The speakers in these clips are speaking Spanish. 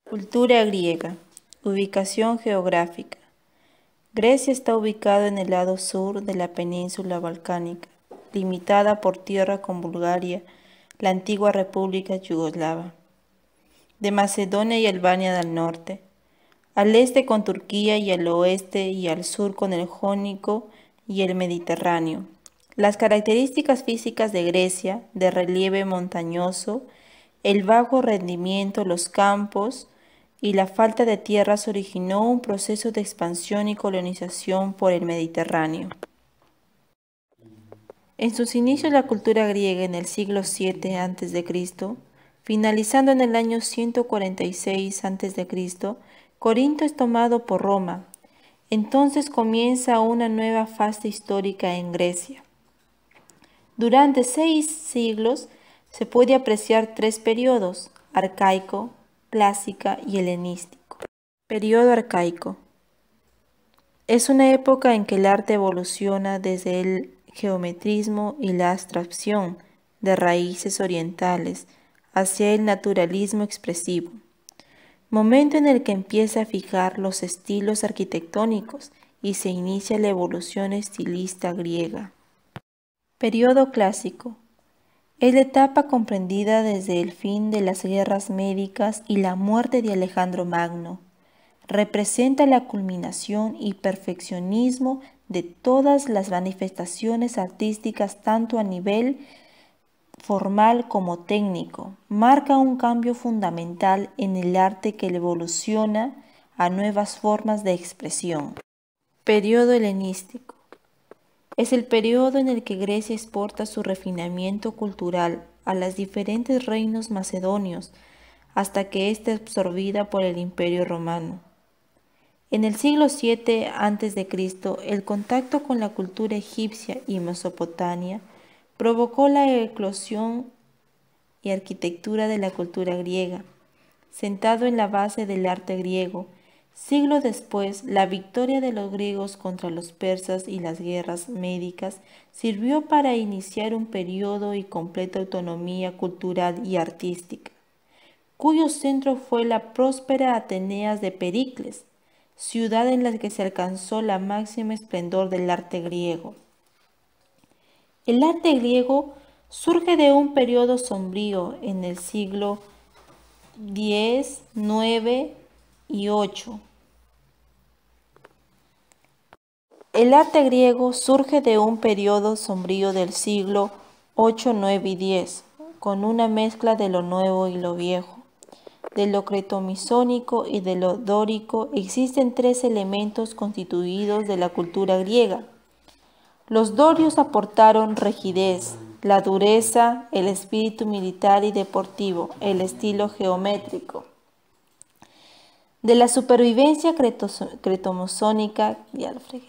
Cultura griega. Ubicación geográfica. Grecia está ubicada en el lado sur de la península balcánica, limitada por tierra con Bulgaria, la antigua República Yugoslava, de Macedonia y Albania al norte, al este con Turquía y al oeste y al sur con el Jónico y el Mediterráneo. Las características físicas de Grecia, de relieve montañoso, el bajo rendimiento, los campos y la falta de tierras originó un proceso de expansión y colonización por el Mediterráneo. En sus inicios la cultura griega en el siglo VII a.C., finalizando en el año 146 a.C., Corinto es tomado por Roma. Entonces comienza una nueva fase histórica en Grecia. Durante 6 siglos se puede apreciar 3 periodos: arcaico, clásica y helenístico. Periodo arcaico. Es una época en que el arte evoluciona desde el geometrismo y la abstracción de raíces orientales hacia el naturalismo expresivo, momento en el que empieza a fijar los estilos arquitectónicos y se inicia la evolución estilista griega. Periodo clásico. Es la etapa comprendida desde el fin de las guerras médicas y la muerte de Alejandro Magno. Representa la culminación y perfeccionismo de todas las manifestaciones artísticas tanto a nivel formal como técnico. Marca un cambio fundamental en el arte que evoluciona a nuevas formas de expresión. Periodo helenístico. Es el periodo en el que Grecia exporta su refinamiento cultural a los diferentes reinos macedonios hasta que ésta es absorbida por el Imperio Romano. En el siglo VII a.C., el contacto con la cultura egipcia y Mesopotamia provocó la eclosión y arquitectura de la cultura griega, sentado en la base del arte griego. Siglo después, la victoria de los griegos contra los persas y las guerras médicas sirvió para iniciar un periodo y completa autonomía cultural y artística, cuyo centro fue la próspera Atenas de Pericles, ciudad en la que se alcanzó la máxima esplendor del arte griego. El arte griego surge de un periodo sombrío en el siglo X, IX y VIII. El arte griego surge de un periodo sombrío del siglo VIII, IX y X, con una mezcla de lo nuevo y lo viejo. De lo cretomizónico y de lo dórico existen 3 elementos constituidos de la cultura griega. Los dorios aportaron rigidez, la dureza, el espíritu militar y deportivo, el estilo geométrico. De la supervivencia cretomozónica, ya lo fregué.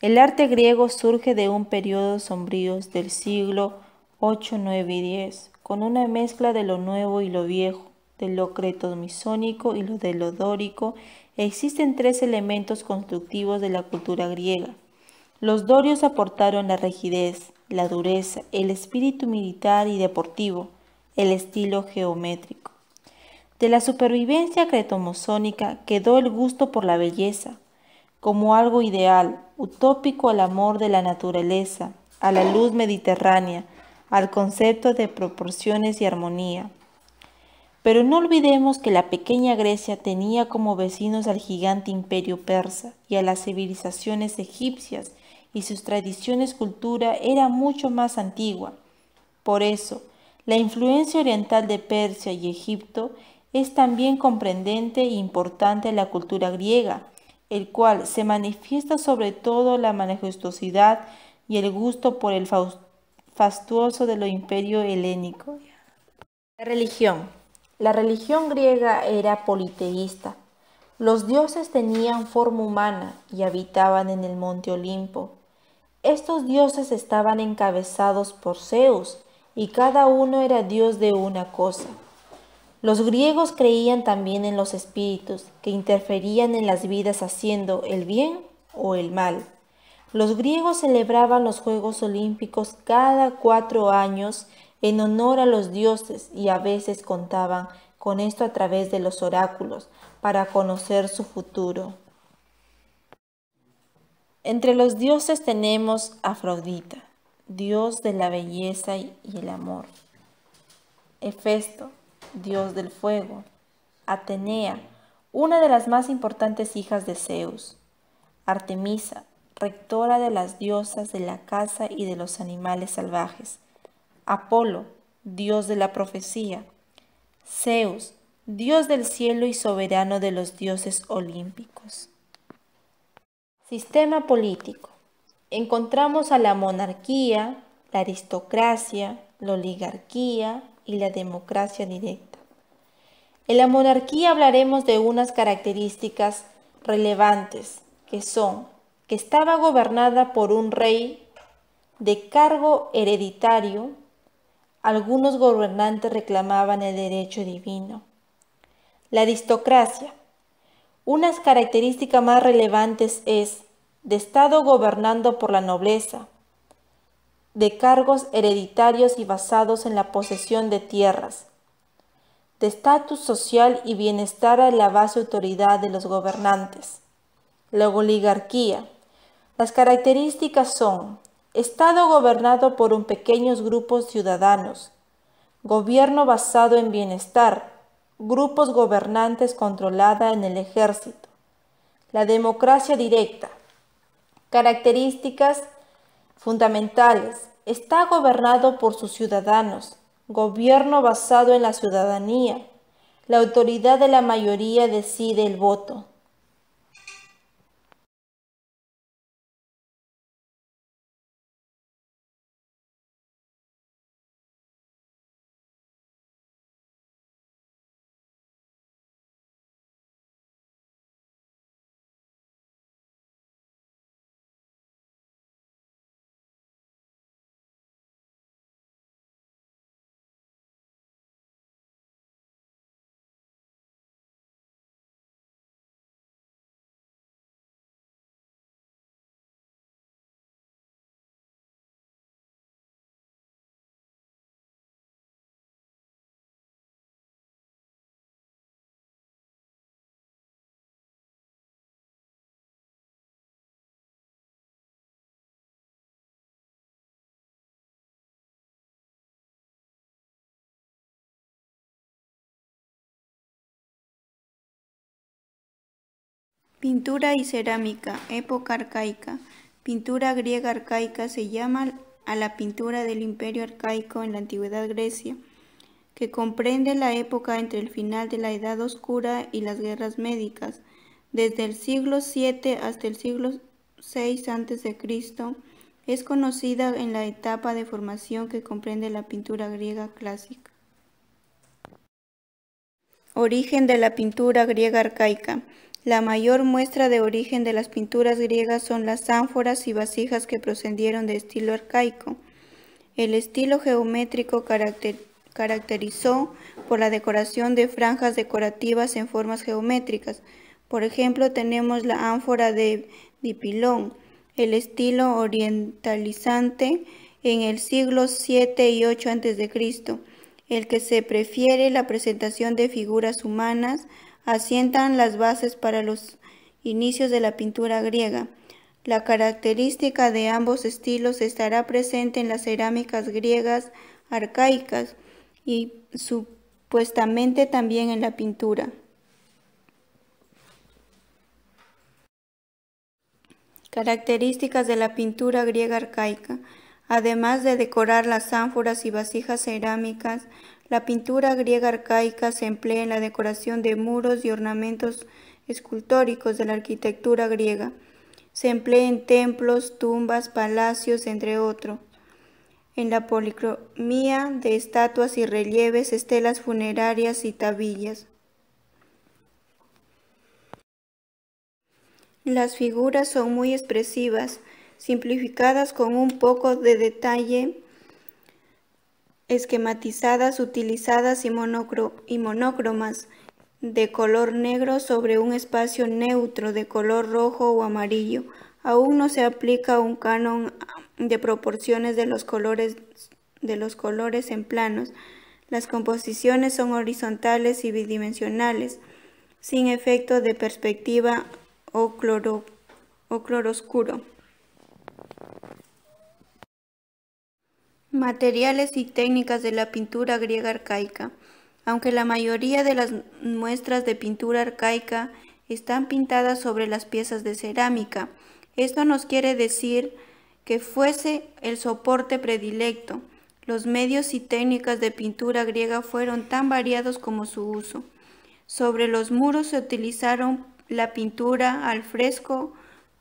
El arte griego surge de un periodo sombrío del siglo VIII, IX y X, con una mezcla de lo nuevo y lo viejo. De lo cretomizónico y de lo dórico existen 3 elementos constructivos de la cultura griega. Los dorios aportaron la rigidez, la dureza, el espíritu militar y deportivo, el estilo geométrico. De la supervivencia cretomozónica quedó el gusto por la belleza, como algo ideal, utópico al amor de la naturaleza, a la luz mediterránea, al concepto de proporciones y armonía. Pero no olvidemos que la pequeña Grecia tenía como vecinos al gigante imperio persa y a las civilizaciones egipcias, y sus tradiciones cultura era mucho más antigua. Por eso, la influencia oriental de Persia y Egipto es también comprendente e importante en la cultura griega, el cual se manifiesta sobre todo la majestuosidad y el gusto por el fastuoso de lo imperio helénico. La religión. La religión griega era politeísta. Los dioses tenían forma humana y habitaban en el monte Olimpo. Estos dioses estaban encabezados por Zeus y cada uno era dios de una cosa. Los griegos creían también en los espíritus que interferían en las vidas haciendo el bien o el mal. Los griegos celebraban los Juegos Olímpicos cada 4 años en honor a los dioses y a veces contaban con esto a través de los oráculos, para conocer su futuro. Entre los dioses tenemos a Afrodita, dios de la belleza y el amor. Hefesto, dios del fuego. Atenea, una de las más importantes hijas de Zeus. Artemisa, rectora de las diosas de la caza y de los animales salvajes. Apolo, dios de la profecía. Zeus, dios del cielo y soberano de los dioses olímpicos. Sistema político. Encontramos a la monarquía, la aristocracia, la oligarquía y la democracia directa. En la monarquía hablaremos de unas características relevantes, que son que estaba gobernada por un rey de cargo hereditario. Algunos gobernantes reclamaban el derecho divino. La aristocracia. Unas características más relevantes es de estado gobernando por la nobleza, de cargos hereditarios y basados en la posesión de tierras, de estatus social y bienestar a la base autoridad de los gobernantes. La oligarquía. Las características son estado gobernado por un pequeños grupos ciudadanos, gobierno basado en bienestar, grupos gobernantes controlada en el ejército. La democracia directa. Características fundamentales. Está gobernado por sus ciudadanos, gobierno basado en la ciudadanía. La autoridad de la mayoría decide el voto. Pintura y cerámica, época arcaica. Pintura griega arcaica se llama a la pintura del Imperio Arcaico en la antigüedad Grecia, que comprende la época entre el final de la Edad Oscura y las guerras médicas, desde el siglo VII hasta el siglo VI a.C. Es conocida en la etapa de formación que comprende la pintura griega clásica. Origen de la pintura griega arcaica. La mayor muestra de origen de las pinturas griegas son las ánforas y vasijas que procedieron de estilo arcaico. El estilo geométrico caracterizó por la decoración de franjas decorativas en formas geométricas. Por ejemplo, tenemos la ánfora de Dipilón, el estilo orientalizante en el siglo VII y VIII a.C., el que se prefiere la presentación de figuras humanas, asientan las bases para los inicios de la pintura griega. La característica de ambos estilos estará presente en las cerámicas griegas arcaicas y supuestamente también en la pintura. Características de la pintura griega arcaica. Además de decorar las ánforas y vasijas cerámicas, la pintura griega arcaica se emplea en la decoración de muros y ornamentos escultóricos de la arquitectura griega. Se emplea en templos, tumbas, palacios, entre otros. En la policromía de estatuas y relieves, estelas funerarias y tablillas. Las figuras son muy expresivas, simplificadas con un poco de detalle, esquematizadas, utilizadas y monócromas, de color negro sobre un espacio neutro de color rojo o amarillo. Aún no se aplica un canon de proporciones de los colores en planos. Las composiciones son horizontales y bidimensionales, sin efecto de perspectiva o claroscuro. Materiales y técnicas de la pintura griega arcaica. Aunque la mayoría de las muestras de pintura arcaica están pintadas sobre las piezas de cerámica, esto nos quiere decir que fuese el soporte predilecto. Los medios y técnicas de pintura griega fueron tan variados como su uso. Sobre los muros se utilizaron la pintura al fresco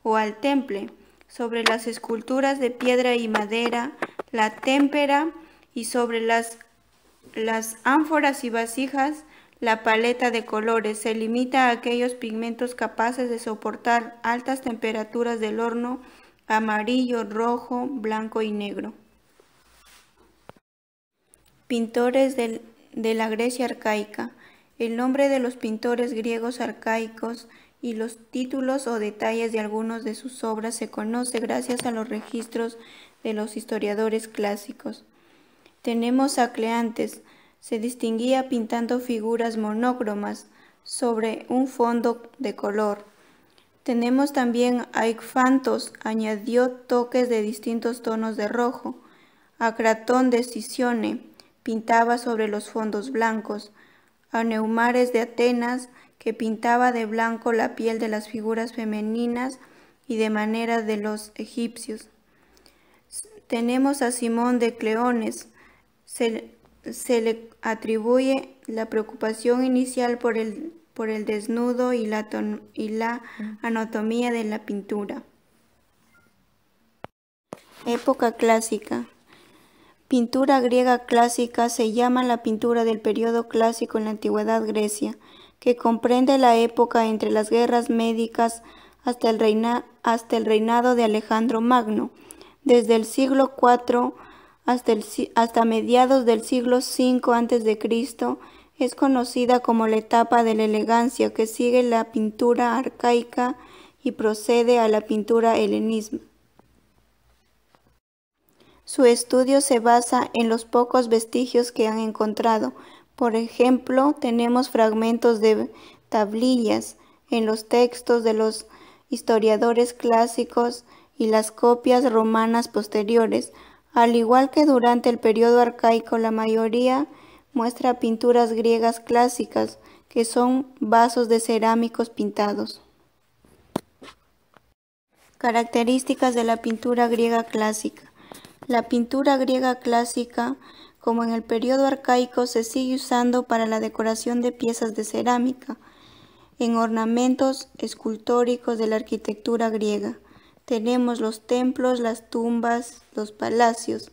o al temple. Sobre las esculturas de piedra y madera, la témpera, y sobre las ánforas y vasijas, la paleta de colores. Se limita a aquellos pigmentos capaces de soportar altas temperaturas del horno: amarillo, rojo, blanco y negro. Pintores de la Grecia arcaica. El nombre de los pintores griegos arcaicos y los títulos o detalles de algunas de sus obras se conoce gracias a los registros de los historiadores clásicos. Tenemos a Cleantes. Se distinguía pintando figuras monócromas sobre un fondo de color. Tenemos también a Icfantos. Añadió toques de distintos tonos de rojo. A Cratón de Sicione. Pintaba sobre los fondos blancos. A Neumares de Atenas, que pintaba de blanco la piel de las figuras femeninas y de manera de los egipcios. Tenemos a Simón de Cleones. Se le atribuye la preocupación inicial por el desnudo y la anatomía de la pintura. Época clásica. Pintura griega clásica se llama la pintura del periodo clásico en la antigüedad Grecia, que comprende la época entre las guerras médicas hasta el reinado de Alejandro Magno. Desde el siglo IV hasta mediados del siglo V a.C. es conocida como la etapa de la elegancia, que sigue la pintura arcaica y procede a la pintura helenismo. Su estudio se basa en los pocos vestigios que han encontrado. Por ejemplo, tenemos fragmentos de tablillas en los textos de los historiadores clásicos y las copias romanas posteriores. Al igual que durante el periodo arcaico, la mayoría muestra pinturas griegas clásicas, que son vasos de cerámicos pintados. Características de la pintura griega clásica. La pintura griega clásica, como en el periodo arcaico, se sigue usando para la decoración de piezas de cerámica, en ornamentos escultóricos de la arquitectura griega. Tenemos los templos, las tumbas, los palacios.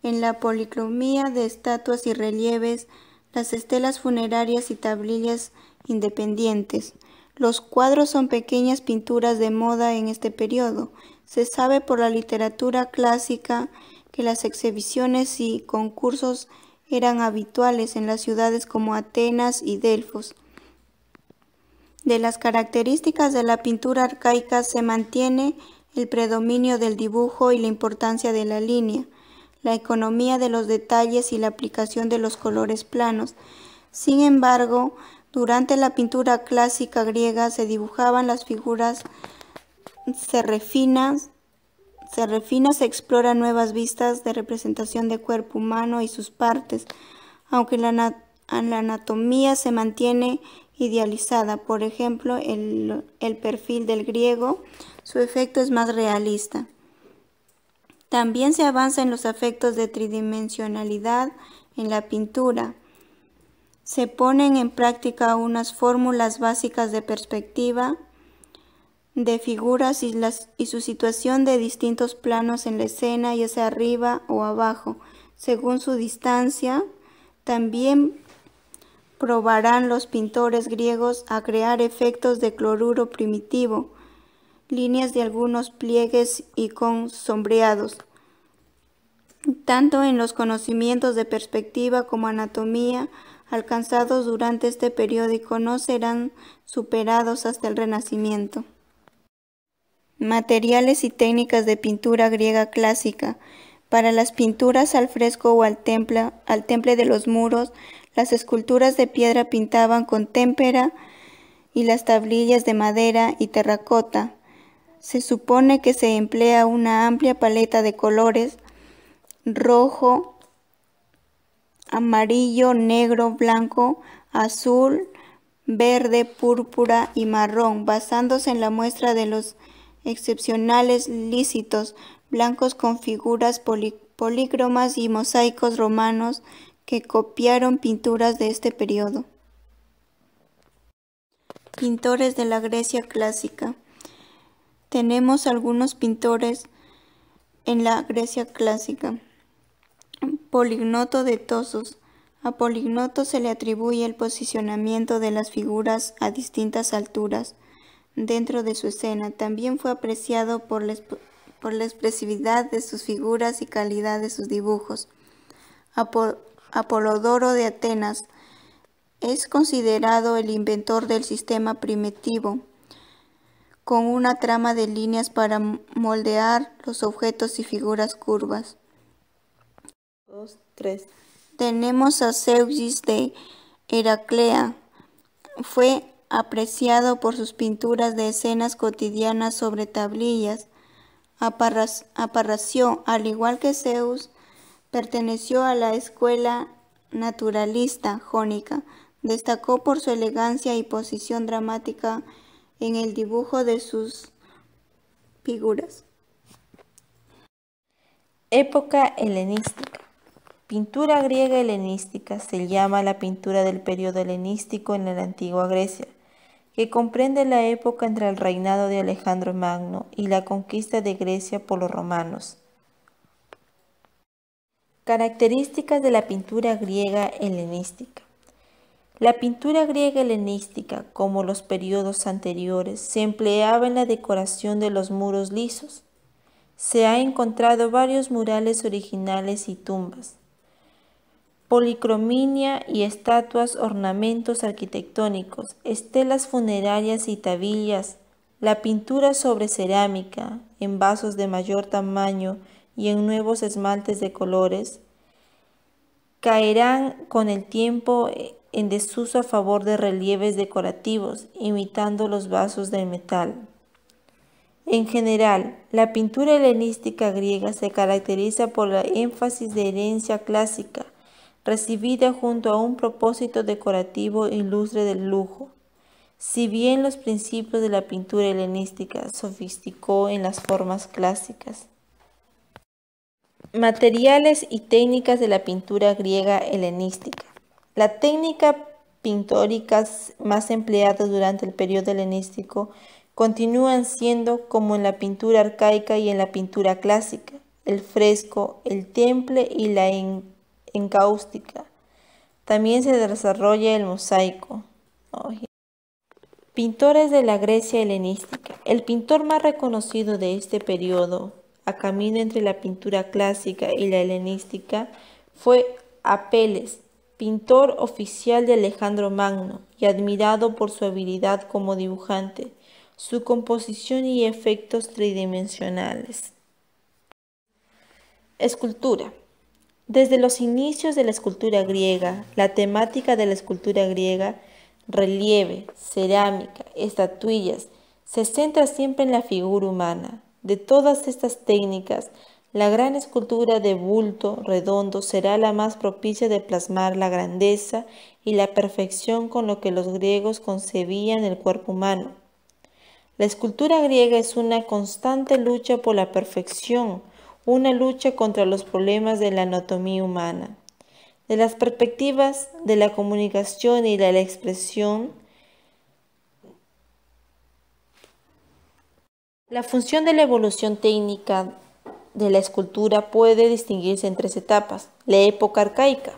En la policromía de estatuas y relieves, las estelas funerarias y tablillas independientes. Los cuadros son pequeñas pinturas de moda en este periodo. Se sabe por la literatura clásica que las exhibiciones y concursos eran habituales en las ciudades como Atenas y Delfos. De las características de la pintura arcaica se mantiene el predominio del dibujo y la importancia de la línea, la economía de los detalles y la aplicación de los colores planos. Sin embargo, durante la pintura clásica griega se dibujaban las figuras, se refina, se exploran nuevas vistas de representación de cuerpo humano y sus partes, aunque la anatomía se mantiene idealizada. Por ejemplo, el perfil del griego, su efecto es más realista. También se avanza en los efectos de tridimensionalidad en la pintura. Se ponen en práctica unas fórmulas básicas de perspectiva, de figuras y su situación de distintos planos en la escena, ya sea arriba o abajo, según su distancia. También probarán los pintores griegos a crear efectos de cloruro primitivo, líneas de algunos pliegues y con sombreados. Tanto en los conocimientos de perspectiva como anatomía alcanzados durante este periódico no serán superados hasta el Renacimiento. Materiales y técnicas de pintura griega clásica. Para las pinturas al fresco o al temple de los muros, las esculturas de piedra pintaban con témpera y las tablillas de madera y terracota. Se supone que se emplea una amplia paleta de colores: rojo, amarillo, negro, blanco, azul, verde, púrpura y marrón, basándose en la muestra de los excepcionales lícitos blancos con figuras polícromas y mosaicos romanos que copiaron pinturas de este periodo. Pintores de la Grecia clásica. Tenemos algunos pintores en la Grecia clásica. Polignoto de Tosos. A Polignoto se le atribuye el posicionamiento de las figuras a distintas alturas dentro de su escena. También fue apreciado por la expresividad de sus figuras y calidad de sus dibujos. Apolodoro de Atenas es considerado el inventor del sistema primitivo, con una trama de líneas para moldear los objetos y figuras curvas. 2, 3. Tenemos a Zeugis de Heraclea. Fue apreciado por sus pinturas de escenas cotidianas sobre tablillas. Aparración, al igual que Zeus, perteneció a la escuela naturalista jónica. Destacó por su elegancia y posición dramática en el dibujo de sus figuras. Época helenística. Pintura griega helenística se llama la pintura del periodo helenístico en la antigua Grecia, que comprende la época entre el reinado de Alejandro Magno y la conquista de Grecia por los romanos. Características de la pintura griega helenística. La pintura griega helenística, como los periodos anteriores, se empleaba en la decoración de los muros lisos. Se han encontrado varios murales originales y tumbas, policromía y estatuas, ornamentos arquitectónicos, estelas funerarias y tablillas. La pintura sobre cerámica, en vasos de mayor tamaño y en nuevos esmaltes de colores, caerán con el tiempo en desuso a favor de relieves decorativos, imitando los vasos de metal. En general, la pintura helenística griega se caracteriza por la énfasis de herencia clásica, recibida junto a un propósito decorativo ilustre del lujo. Si bien los principios de la pintura helenística sofisticó en las formas clásicas. Materiales y técnicas de la pintura griega helenística. La técnica pictórica más empleada durante el periodo helenístico continúan siendo, como en la pintura arcaica y en la pintura clásica, el fresco, el temple y la encáustica. También se desarrolla el mosaico. Pintores de la Grecia helenística. El pintor más reconocido de este periodo, a camino entre la pintura clásica y la helenística, fue Apeles, pintor oficial de Alejandro Magno y admirado por su habilidad como dibujante, su composición y efectos tridimensionales. Escultura. Desde los inicios de la escultura griega, la temática de la escultura griega, relieve, cerámica, estatuillas, se centra siempre en la figura humana. De todas estas técnicas, la gran escultura de bulto redondo será la más propicia de plasmar la grandeza y la perfección con lo que los griegos concebían el cuerpo humano. La escultura griega es una constante lucha por la perfección, una lucha contra los problemas de la anatomía humana. De las perspectivas de la comunicación y de la expresión, la función de la evolución técnica de la escultura puede distinguirse en 3 etapas. La época arcaica.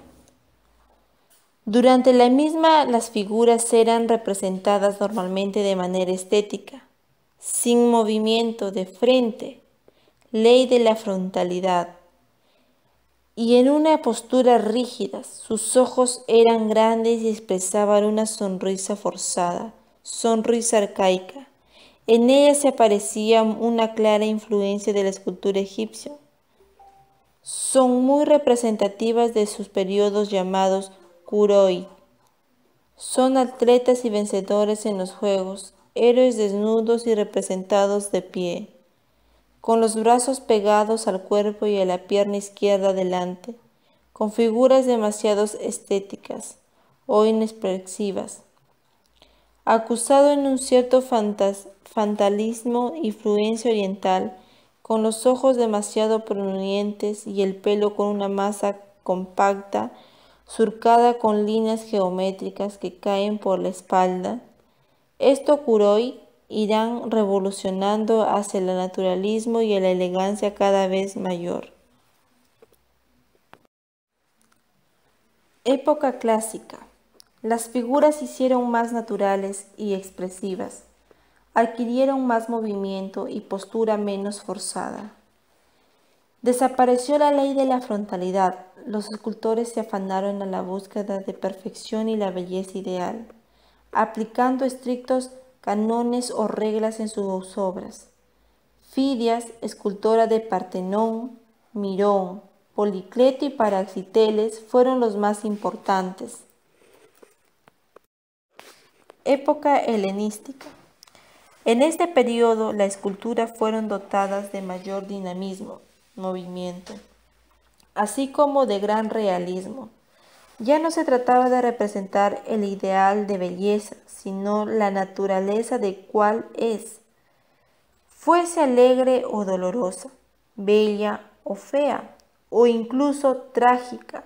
Durante la misma, las figuras eran representadas normalmente de manera estética, sin movimiento de frente, ley de la frontalidad, y en una postura rígida. Sus ojos eran grandes y expresaban una sonrisa forzada, sonrisa arcaica. En ella se aparecía una clara influencia de la escultura egipcia. Son muy representativas de sus periodos llamados Kuroi. Son atletas y vencedores en los juegos, héroes desnudos y representados de pie, con los brazos pegados al cuerpo y a la pierna izquierda delante, con figuras demasiado estéticas o inexpresivas, acusado en un cierto fatalismo, influencia oriental, con los ojos demasiado prominentes y el pelo con una masa compacta, surcada con líneas geométricas que caen por la espalda. Estos kuroi irán revolucionando hacia el naturalismo y la elegancia cada vez mayor. Época clásica. Las figuras se hicieron más naturales y expresivas, adquirieron más movimiento y postura menos forzada. Desapareció la ley de la frontalidad, los escultores se afanaron a la búsqueda de perfección y la belleza ideal, aplicando estrictos cánones o reglas en sus obras. Fidias, escultora de Partenón, Mirón, Policleto y Praxíteles fueron los más importantes. Época helenística. En este periodo, la escultura fueron dotadas de mayor dinamismo, movimiento, así como de gran realismo. Ya no se trataba de representar el ideal de belleza, sino la naturaleza de cuál es, fuese alegre o dolorosa, bella o fea, o incluso trágica.